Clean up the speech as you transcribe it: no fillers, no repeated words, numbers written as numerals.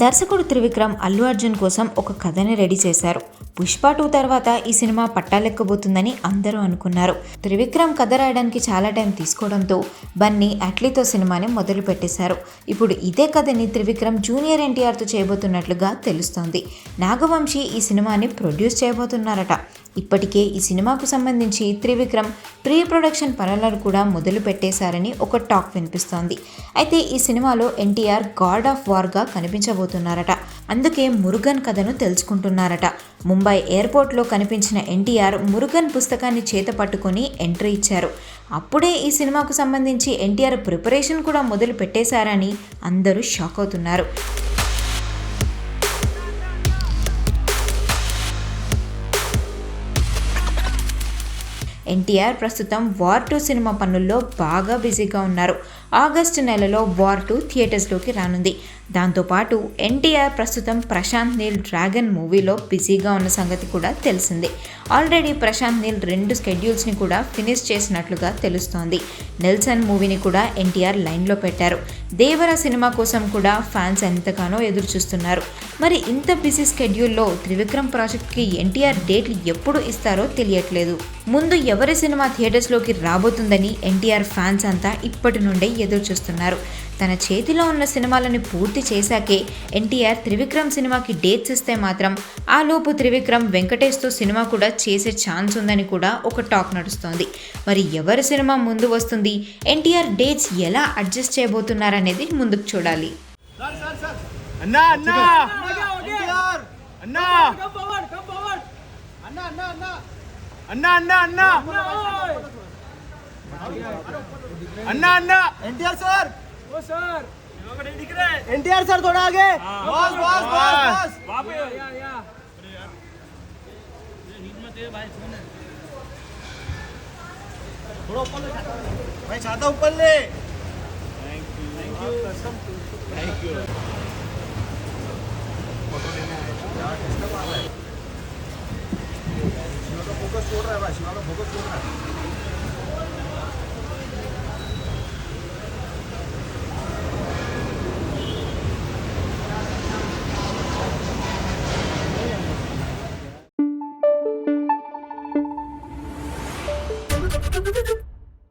దర్శకుడు త్రివిక్రమ్ అల్లు అర్జున్ కోసం ఒక కథని రెడీ చేశారు. పుష్ప 2 తర్వాత ఈ సినిమా పట్టాలెక్కబోతుందని అందరూ అనుకున్నారు. త్రివిక్రమ్ కథ రాయడానికి చాలా టైం తీసుకోవడంతో బన్నీ అట్లీతో సినిమాని మొదలు పెట్టేశారు. ఇప్పుడు ఇదే కథని త్రివిక్రమ్ జూనియర్ ఎన్టీఆర్తో చేయబోతున్నట్లుగా తెలుస్తోంది. నాగవంశీ ఈ సినిమాని ప్రొడ్యూస్ చేయబోతున్నారట. ఇప్పటికే ఈ సినిమాకు సంబంధించి త్రివిక్రమ్ ప్రీ ప్రొడక్షన్ పనులను కూడా మొదలు పెట్టేశారని ఒక టాక్ వినిపిస్తోంది. అయితే ఈ సినిమాలో ఎన్టీఆర్ గాడ్ ఆఫ్ వార్గా కనిపించబోతున్నారట. అందుకే మురుగన్ కథను తెలుసుకుంటున్నారట. ముంబై ఎయిర్పోర్ట్లో కనిపించిన ఎన్టీఆర్ మురుగన్ పుస్తకాన్ని చేత పట్టుకొని ఎంట్రీ ఇచ్చారు. అప్పుడే ఈ సినిమాకు సంబంధించి ఎన్టీఆర్ ప్రిపరేషన్ కూడా మొదలు పెట్టేశారని అందరూ షాక్ అవుతున్నారు. ఎన్టీఆర్ ప్రస్తుతం వార్ 2 సినిమా పనుల్లో బాగా బిజీగా ఉన్నారు. ఆగస్టు నెలలో వార్ 2 థియేటర్స్లోకి రానుంది. దాంతోపాటు ఎన్టీఆర్ ప్రస్తుతం ప్రశాంత్ నీల్ డ్రాగన్ మూవీలో బిజీగా ఉన్న సంగతి కూడా తెలిసిందే. ఆల్రెడీ ప్రశాంత్ నీల్ 2 స్కెడ్యూల్స్ని కూడా ఫినిష్ చేసినట్లుగా తెలుస్తోంది. నెల్సన్ మూవీని కూడా ఎన్టీఆర్ లైన్లో పెట్టారు. దేవర సినిమా కోసం కూడా ఫ్యాన్స్ ఎంతగానో ఎదురు చూస్తున్నారు. మరి ఇంత బిజీ స్కెడ్యూల్లో త్రివిక్రమ్ ప్రాజెక్ట్కి ఎన్టీఆర్ డేట్లు ఎప్పుడు ఇస్తారో తెలియట్లేదు. ముందు ఎవరి సినిమా థియేటర్స్లోకి రాబోతుందని ఎన్టీఆర్ ఫ్యాన్స్ అంతా ఇప్పటి నుండే ఎదురు చూస్తున్నారు. తన చేతిలో ఉన్న సినిమాలను పూర్తి చేశాకే ఎన్టీఆర్ త్రివిక్రమ్ సినిమాకి డేట్స్ ఇస్తే మాత్రం ఆ లోపు త్రివిక్రమ్ వెంకటేష్తో సినిమా కూడా చేసే ఛాన్స్ ఉందని కూడా ఒక టాక్ నడుస్తోంది. మరి ఎవరి సినిమా ముందు వస్తుంది, ఎన్టీఆర్ డేట్స్ ఎలా అడ్జస్ట్ చేయబోతున్నారనేది ముందుకు చూడాలి. एनटीआर सर थोड़ा आगे बॉस बॉस बॉस थोड़ा ऊपर ले भाई, छाता ऊपर ले। Thank you thank you. Photo लेने आए शिवा का फोकस छोड़ रहा है भाई, शिवा का फोकस छोड़ रहा है।